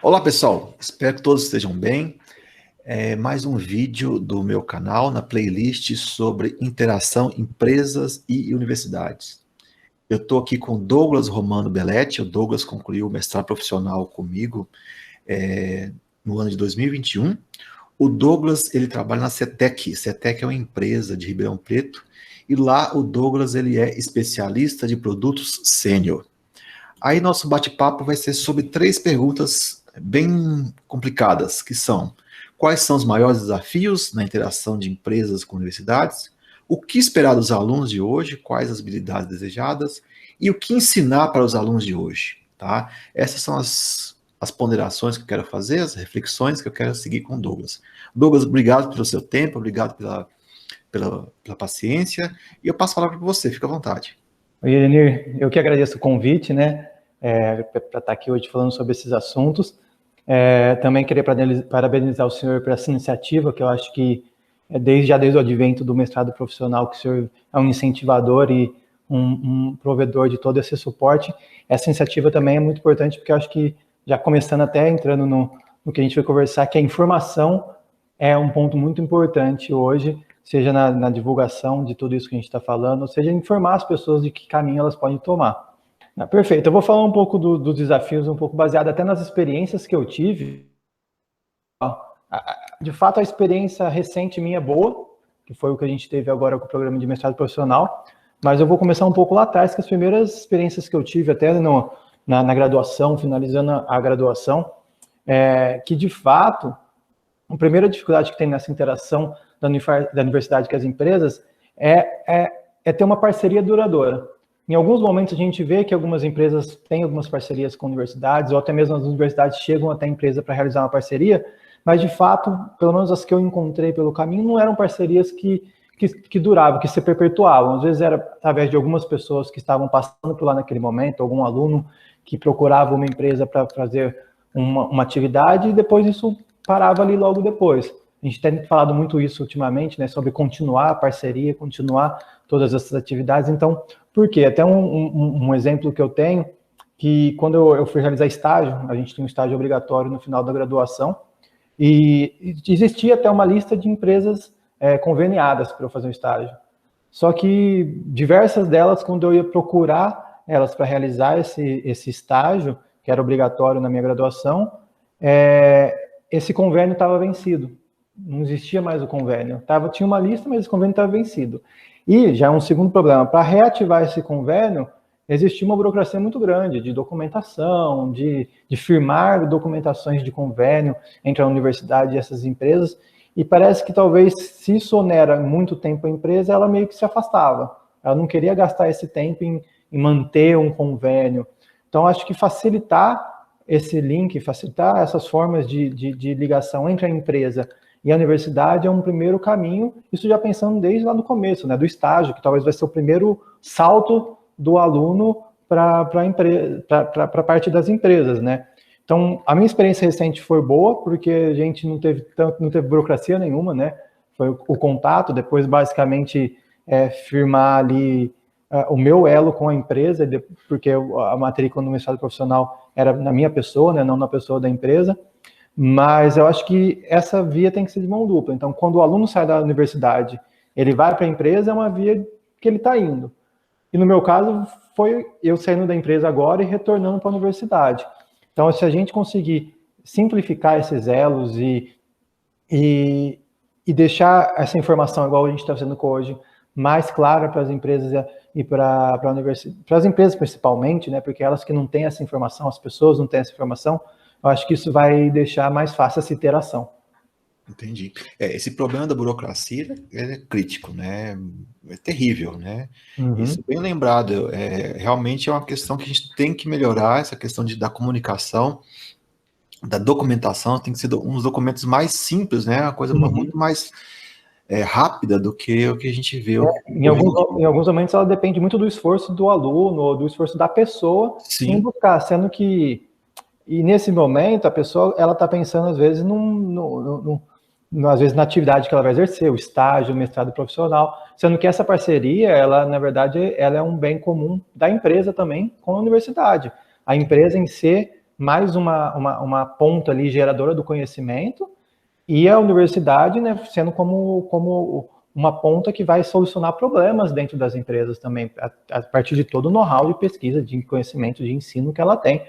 Olá pessoal, espero que todos estejam bem. Mais um vídeo do meu canal na playlist sobre interação empresas e universidades. Eu estou aqui com o Douglas Romano Belletti. O Douglas concluiu o mestrado profissional comigo no ano de 2021. O Douglas ele trabalha na CETEC. CETEC é uma empresa de Ribeirão Preto e lá o Douglas ele é especialista de produtos sênior. Aí nosso bate-papo vai ser sobre 3 perguntas bem complicadas, que são: quais são os maiores desafios na interação de empresas com universidades? O que esperar dos alunos de hoje? Quais as habilidades desejadas? E o que ensinar para os alunos de hoje? Tá? Essas são as ponderações que eu quero fazer, as reflexões que eu quero seguir com o Douglas. Douglas, obrigado pelo seu tempo, obrigado pela paciência, e eu passo a palavra para você, fica à vontade. Oi, Elenir, eu que agradeço o convite, né, para estar aqui hoje falando sobre esses assuntos. Também queria parabenizar o senhor por essa iniciativa, que eu acho que desde o advento do mestrado profissional, que o senhor é um incentivador e um provedor de todo esse suporte. Essa iniciativa também é muito importante, porque eu acho que, já começando até entrando no que a gente vai conversar, que a informação é um ponto muito importante hoje, seja na divulgação de tudo isso que a gente está falando, seja informar as pessoas de que caminho elas podem tomar. Perfeito, eu vou falar um pouco dos desafios, um pouco baseado até nas experiências que eu tive. De fato, a experiência recente minha é boa, que foi o que a gente teve agora com o programa de mestrado profissional, mas eu vou começar um pouco lá atrás, que as primeiras experiências que eu tive até na graduação, finalizando a graduação, que de fato, a primeira dificuldade que tem nessa interação da universidade com as empresas é ter uma parceria duradoura. Em alguns momentos a gente vê que algumas empresas têm algumas parcerias com universidades, ou até mesmo as universidades chegam até a empresa para realizar uma parceria, mas de fato, pelo menos as que eu encontrei pelo caminho, não eram parcerias que duravam, que se perpetuavam. Às vezes era através de algumas pessoas que estavam passando por lá naquele momento, algum aluno que procurava uma empresa para fazer uma atividade, e depois isso parava ali logo depois. A gente tem falado muito isso ultimamente, né, sobre continuar a parceria, continuar todas essas atividades. Então, por quê? Até um exemplo que eu tenho, que quando eu fui realizar estágio, a gente tinha um estágio obrigatório no final da graduação, e existia até uma lista de empresas conveniadas para eu fazer um estágio. Só que diversas delas, quando eu ia procurar elas para realizar esse estágio, que era obrigatório na minha graduação, esse convênio estava vencido. Não existia mais o convênio. Tinha uma lista, mas esse convênio estava vencido. E já é um segundo problema. Para reativar esse convênio, existia uma burocracia muito grande de documentação, de firmar documentações de convênio entre a universidade e essas empresas. E parece que talvez, se isso onera muito tempo a empresa, ela meio que se afastava. Ela não queria gastar esse tempo em manter um convênio. Então, acho que facilitar esse link, facilitar essas formas de ligação entre a empresa e a universidade é um primeiro caminho, isso já pensando desde lá no começo, né, do estágio, que talvez vai ser o primeiro salto do aluno para a parte das empresas, né. Então, a minha experiência recente foi boa, porque a gente não teve burocracia nenhuma, né, foi o contato, depois basicamente firmar ali o meu elo com a empresa, porque a matrícula no mestrado profissional era na minha pessoa, né, não na pessoa da empresa. Mas eu acho que essa via tem que ser de mão dupla. Então, quando o aluno sai da universidade, ele vai para a empresa, é uma via que ele está indo. E no meu caso, foi eu saindo da empresa agora e retornando para a universidade. Então, se a gente conseguir simplificar esses elos e deixar essa informação, igual a gente está fazendo hoje, mais clara para as empresas e para as empresas principalmente, né, porque elas que não têm essa informação, as pessoas não têm essa informação, eu acho que isso vai deixar mais fácil essa interação. Entendi. Esse problema da burocracia é crítico, né? É terrível, né? Uhum. Isso bem lembrado. Realmente é uma questão que a gente tem que melhorar, essa questão da comunicação, da documentação, tem que ser uns documentos mais simples, né? Uma coisa muito mais rápida do que o que a gente vê. Em alguns momentos ela depende muito do esforço do aluno ou do esforço da pessoa em buscar, sendo que e nesse momento, a pessoa ela está pensando, às vezes, às vezes, na atividade que ela vai exercer, o estágio, o mestrado profissional, sendo que essa parceria, ela, na verdade, ela é um bem comum da empresa também com a universidade. A empresa em si, mais uma ponta ali geradora do conhecimento, e a universidade, né, sendo como uma ponta que vai solucionar problemas dentro das empresas também, a partir de todo o know-how de pesquisa, de conhecimento, de ensino que ela tem.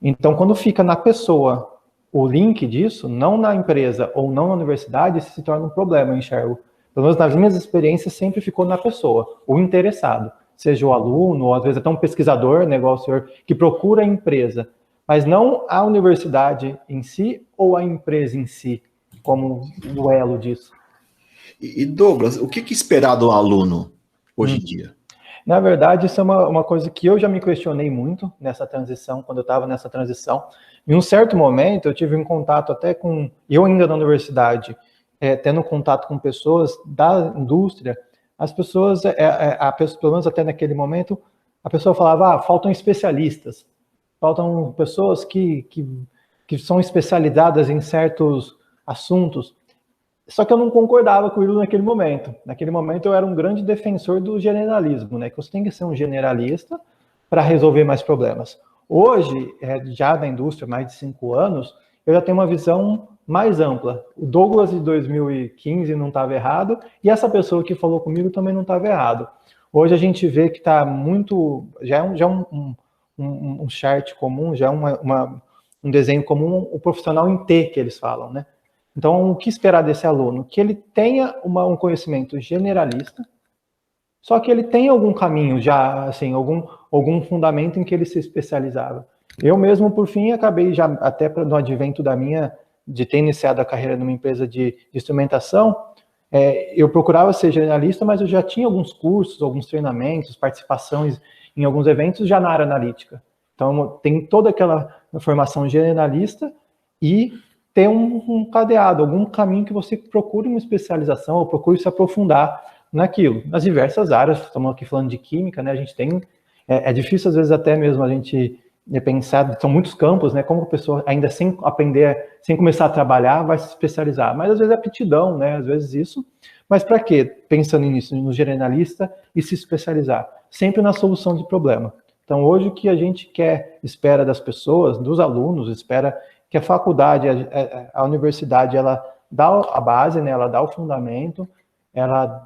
Então, quando fica na pessoa o link disso, não na empresa ou não na universidade, isso se torna um problema, eu enxergo. Pelo menos nas minhas experiências, sempre ficou na pessoa, o interessado, seja o aluno, ou às vezes até um pesquisador, né, igual o senhor, que procura a empresa, mas não a universidade em si ou a empresa em si, como o elo disso. E Douglas, o que esperar do aluno hoje em dia? Na verdade, isso é uma coisa que eu já me questionei muito nessa transição, quando eu estava nessa transição. Em um certo momento, eu tive um contato até com, eu ainda na universidade, tendo contato com pessoas da indústria, as pessoas, pelo menos até naquele momento, a pessoa falava, faltam especialistas, faltam pessoas que são especializadas em certos assuntos. Só que eu não concordava com ele naquele momento. Naquele momento eu era um grande defensor do generalismo, né? Que você tem que ser um generalista para resolver mais problemas. Hoje, já na indústria, mais de 5 anos, eu já tenho uma visão mais ampla. O Douglas de 2015 não estava errado, e essa pessoa que falou comigo também não estava errado. Hoje a gente vê que está muito... Já é um chart comum, já é um desenho comum, o profissional em T que eles falam, né? Então, o que esperar desse aluno? Que ele tenha um conhecimento generalista, só que ele tenha algum caminho já, assim, algum fundamento em que ele se especializava. Eu mesmo, por fim, acabei já, até no advento de ter iniciado a carreira numa empresa de instrumentação, eu procurava ser generalista, mas eu já tinha alguns cursos, alguns treinamentos, participações em alguns eventos já na área analítica. Então, tem toda aquela formação generalista e ter um cadeado, algum caminho que você procure uma especialização ou procure se aprofundar naquilo. Nas diversas áreas, estamos aqui falando de química, né? A gente tem... É difícil, às vezes, até mesmo a gente pensar, são muitos campos, né? Como a pessoa, ainda sem aprender, sem começar a trabalhar, vai se especializar. Mas, às vezes, é aptidão, né? Às vezes isso. Mas para quê? Pensando nisso, no generalista e se especializar. Sempre na solução de problema. Então, hoje, o que a gente espera das pessoas, dos alunos, espera que a faculdade, a universidade, ela dá a base, né? Ela dá o fundamento, ela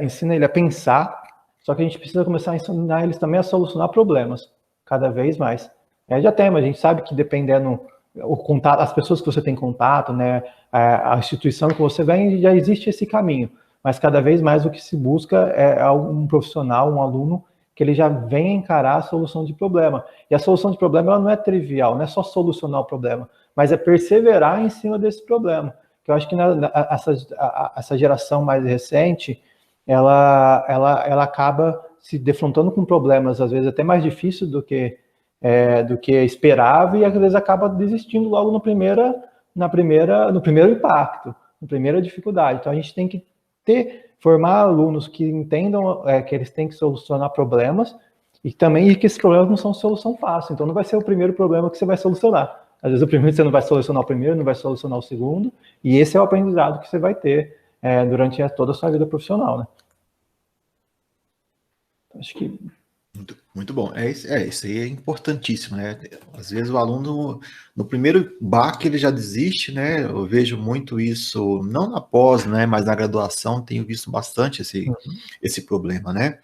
ensina ele a pensar, só que a gente precisa começar a ensinar eles também a solucionar problemas, cada vez mais. Mas a gente sabe que dependendo o contato, as pessoas que você tem contato, né? A instituição que você vem, já existe esse caminho, mas cada vez mais o que se busca é um profissional, um aluno, que ele já vem encarar a solução de problema. E a solução de problema ela não é trivial, não é só solucionar o problema, mas é perseverar em cima desse problema. Que eu acho que essa geração mais recente, ela acaba se defrontando com problemas, às vezes até mais difíceis do que esperava, e às vezes acaba desistindo logo no primeiro impacto, na primeira dificuldade. Então a gente tem que formar alunos que entendam que eles têm que solucionar problemas e que esses problemas não são solução fácil. Então não vai ser o primeiro problema que você vai solucionar. Às vezes o primeiro você não vai solucionar o primeiro, não vai solucionar o segundo, e esse é o aprendizado que você vai ter durante toda a sua vida profissional, né? Acho que... Muito bom. Isso aí é importantíssimo, né? Às vezes o aluno, no primeiro baque, ele já desiste, né? Eu vejo muito isso, não na pós, né? Mas na graduação, tenho visto bastante esse problema, né?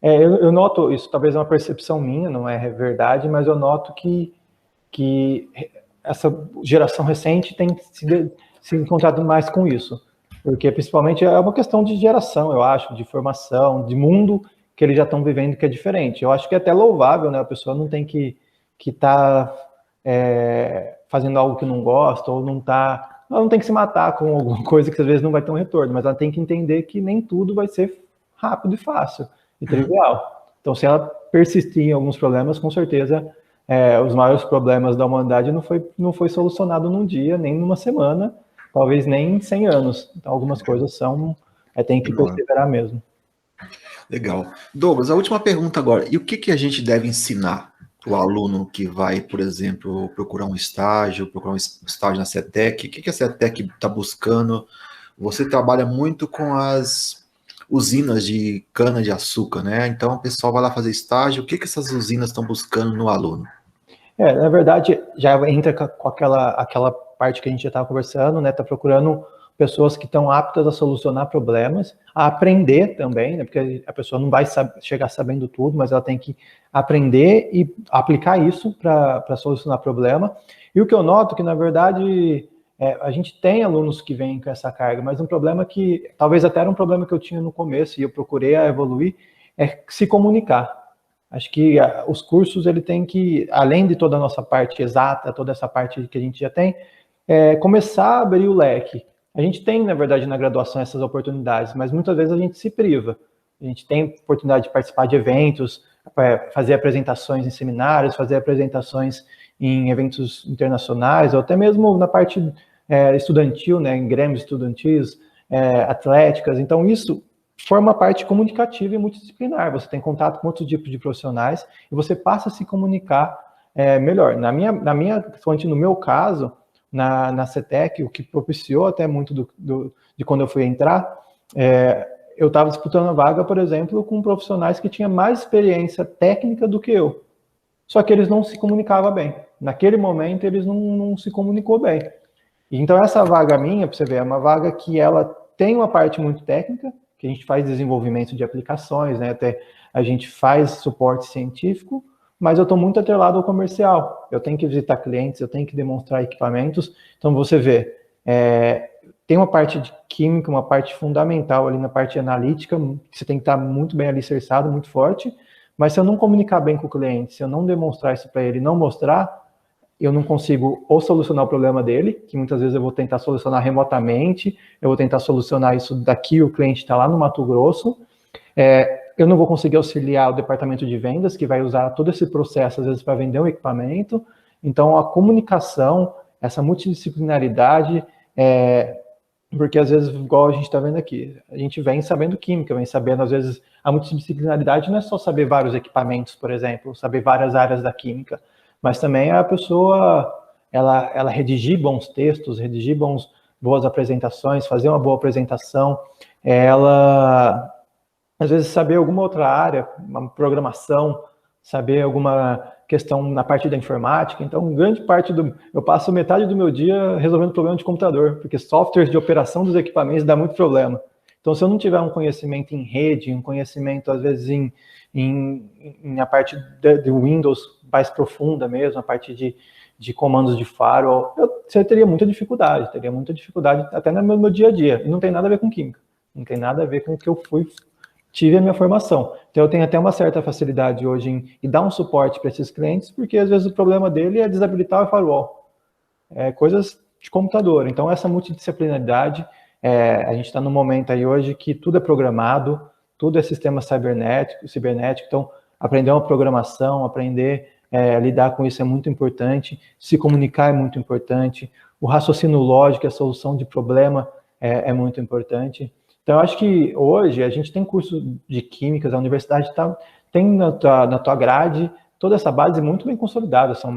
Eu noto, isso talvez é uma percepção minha, não é verdade, mas eu noto que essa geração recente tem se encontrado mais com isso. Porque, principalmente, é uma questão de geração, eu acho, de formação, de mundo que eles já estão vivendo que é diferente. Eu acho que é até louvável, né? A pessoa não tem que estar fazendo algo que não gosta, ou ela não tem que se matar com alguma coisa que às vezes não vai ter um retorno, mas ela tem que entender que nem tudo vai ser rápido e fácil e trivial. Então, se ela persistir em alguns problemas, com certeza os maiores problemas da humanidade não foi solucionado num dia, nem numa semana, talvez nem em 100 anos. Então, algumas coisas tem que perseverar mesmo. Legal. Douglas, a última pergunta agora. E o que a gente deve ensinar para o aluno que vai, por exemplo, procurar um estágio na CETEC? O que a CETEC está buscando? Você trabalha muito com as usinas de cana-de-açúcar, né? Então, o pessoal vai lá fazer estágio. O que essas usinas estão buscando no aluno? Na verdade, já entra com aquela parte que a gente já estava conversando, né? Está procurando pessoas que estão aptas a solucionar problemas, a aprender também, né? Porque a pessoa não vai chegar sabendo tudo, mas ela tem que aprender e aplicar isso para solucionar problema. E o que eu noto que, na verdade, a gente tem alunos que vêm com essa carga, mas um problema que, talvez até era um problema que eu tinha no começo e eu procurei evoluir, é se comunicar. Acho que os cursos, ele tem que, além de toda a nossa parte exata, toda essa parte que a gente já tem, começar a abrir o leque. A gente tem, na verdade, na graduação essas oportunidades, mas muitas vezes a gente se priva. A gente tem oportunidade de participar de eventos, fazer apresentações em seminários, fazer apresentações em eventos internacionais, ou até mesmo na parte estudantil, né, em grêmios estudantis, atléticas. Então, isso forma parte comunicativa e multidisciplinar. Você tem contato com outros tipos de profissionais e você passa a se comunicar melhor. No meu caso, na CETEC, o que propiciou até muito de quando eu fui entrar, eu estava disputando a vaga, por exemplo, com profissionais que tinham mais experiência técnica do que eu. Só que eles não se comunicavam bem. Naquele momento, eles não se comunicou bem. Então, essa vaga minha, para você ver, é uma vaga que ela tem uma parte muito técnica, que a gente faz desenvolvimento de aplicações, né? Até a gente faz suporte científico, mas eu estou muito atrelado ao comercial. Eu tenho que visitar clientes, eu tenho que demonstrar equipamentos. Então, você vê, tem uma parte de química, uma parte fundamental ali na parte analítica, que você tem que estar muito bem alicerçado, muito forte, mas se eu não comunicar bem com o cliente, se eu não demonstrar isso para ele, não mostrar, eu não consigo ou solucionar o problema dele, que muitas vezes eu vou tentar solucionar remotamente, eu vou tentar solucionar isso daqui, o cliente está lá no Mato Grosso, eu não vou conseguir auxiliar o departamento de vendas, que vai usar todo esse processo, às vezes, para vender um equipamento. Então, a comunicação, essa multidisciplinaridade, porque às vezes, igual a gente está vendo aqui, a gente vem sabendo química, vem sabendo, às vezes, a multidisciplinaridade não é só saber vários equipamentos, por exemplo, saber várias áreas da química, mas também a pessoa, ela redigir bons textos, redigir boas apresentações, fazer uma boa apresentação, ela, às vezes, saber alguma outra área, uma programação, saber alguma questão na parte da informática. Então, grande parte eu passo metade do meu dia resolvendo problema de computador, porque softwares de operação dos equipamentos dá muito problema. Então, se eu não tiver um conhecimento em rede, um conhecimento, às vezes, em a parte de Windows mais profunda mesmo, a parte de comandos de firewall, eu teria muita dificuldade até no meu dia a dia. E não tem nada a ver com química, não tem nada a ver com o que eu tive a minha formação. Então, eu tenho até uma certa facilidade hoje em dar um suporte para esses clientes, porque às vezes o problema dele é desabilitar o firewall. Coisas de computador. Então, essa multidisciplinaridade, a gente está num momento aí hoje que tudo é programado, tudo é sistema cibernético. Então, aprender uma programação, aprender a lidar com isso é muito importante, se comunicar é muito importante, o raciocínio lógico, a solução de problema é muito importante. Então, eu acho que hoje a gente tem curso de químicas, a universidade tem na tua grade toda essa base muito bem consolidada, são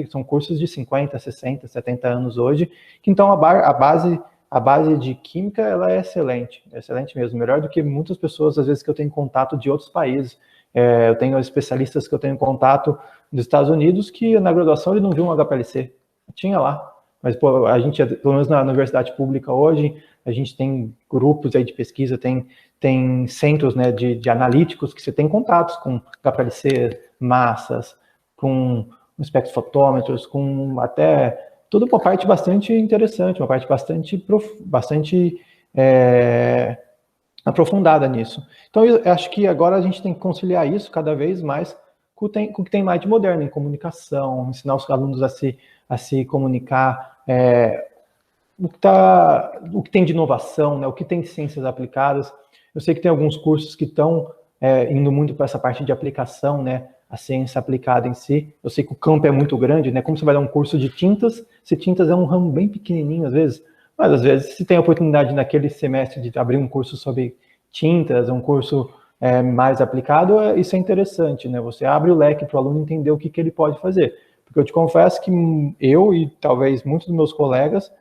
são cursos de 50, 60, 70 anos hoje, que então a base de química, ela é excelente mesmo, melhor do que muitas pessoas, às vezes, que eu tenho contato de outros países. Eu tenho especialistas que eu tenho contato dos Estados Unidos que na graduação ele não viu um HPLC, tinha lá, mas pô, a gente, pelo menos na universidade pública hoje, a gente tem grupos aí de pesquisa, tem centros, né, de analíticos que você tem contatos com HPLC, massas, com espectrofotômetros, com até toda uma parte bastante interessante, uma parte bastante aprofundada nisso. Então, eu acho que agora a gente tem que conciliar isso cada vez mais com o que tem mais de moderno em comunicação, ensinar os alunos a se comunicar, o que tem de inovação, né, o que tem de ciências aplicadas. Eu sei que tem alguns cursos que estão indo muito para essa parte de aplicação, né, a ciência aplicada em si. Eu sei que o campo é muito grande, né, como você vai dar um curso de tintas, se tintas é um ramo bem pequenininho às vezes, mas às vezes se tem a oportunidade naquele semestre de abrir um curso sobre tintas, um curso mais aplicado, isso é interessante, né, você abre o leque para o aluno entender o que ele pode fazer. Porque eu te confesso que eu e talvez muitos dos meus colegas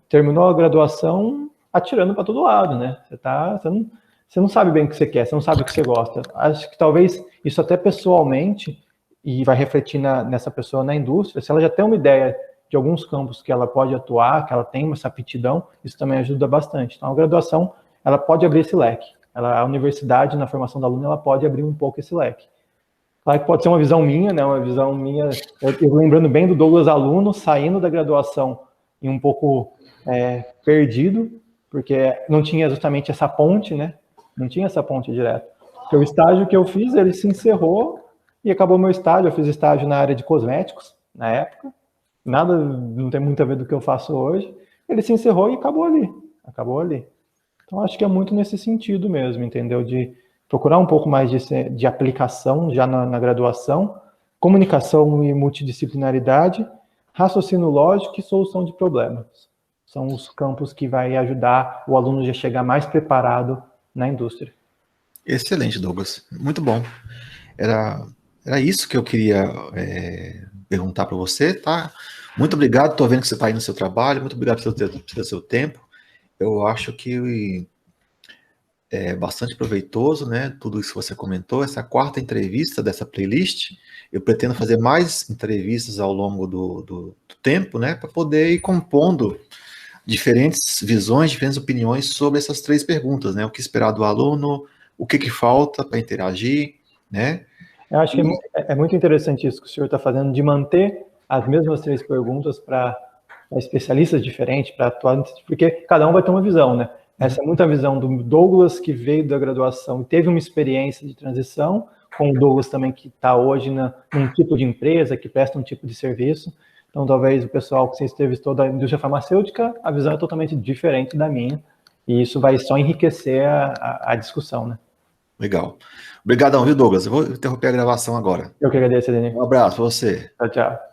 terminou a graduação atirando para todo lado, né? Você não sabe bem o que você quer, você não sabe o que você gosta. Acho que talvez isso até pessoalmente e vai refletir nessa pessoa na indústria. Se ela já tem uma ideia de alguns campos que ela pode atuar, que ela tem essa aptidão, isso também ajuda bastante. Então, a graduação, ela pode abrir esse leque. A universidade, na formação do aluno, ela pode abrir um pouco esse leque. Claro que pode ser uma visão minha, né? Uma visão minha, eu lembrando bem do Douglas aluno, saindo da graduação e um pouco perdido, porque não tinha justamente essa ponte, né? Não tinha essa ponte direta. Porque o estágio que eu fiz, ele se encerrou e acabou meu estágio. Eu fiz estágio na área de cosméticos, na época. Nada, não tem muito a ver do que eu faço hoje. Ele se encerrou e acabou ali. Acabou ali. Então, acho que é muito nesse sentido mesmo, entendeu? De procurar um pouco mais de aplicação já na graduação, comunicação e multidisciplinaridade, raciocínio lógico e solução de problemas. São os campos que vai ajudar o aluno a chegar mais preparado na indústria. Excelente, Douglas. Muito bom. Era isso que eu queria perguntar para você, tá? Muito obrigado, estou vendo que você está aí no seu trabalho, muito obrigado pelo seu tempo. Eu acho que é bastante proveitoso, né? Tudo isso que você comentou. Essa quarta entrevista dessa playlist, eu pretendo fazer mais entrevistas ao longo do tempo, né? Para poder ir compondo diferentes visões, diferentes opiniões sobre essas 3 perguntas, né? O que esperar do aluno, o que falta para interagir, né? Eu acho que é muito interessante isso que o senhor está fazendo, de manter as mesmas 3 perguntas para especialistas diferentes, para atuantes, porque cada um vai ter uma visão, né? Essa é muita visão do Douglas, que veio da graduação e teve uma experiência de transição, com o Douglas também, que está hoje num tipo de empresa, que presta um tipo de serviço. Então, talvez o pessoal que você entrevistou da indústria farmacêutica, a visão é totalmente diferente da minha, e isso vai só enriquecer a discussão, né? Legal. Obrigadão, viu, Douglas? Eu vou interromper a gravação agora. Eu que agradeço, Edenir. Um abraço para você. Tchau, tchau.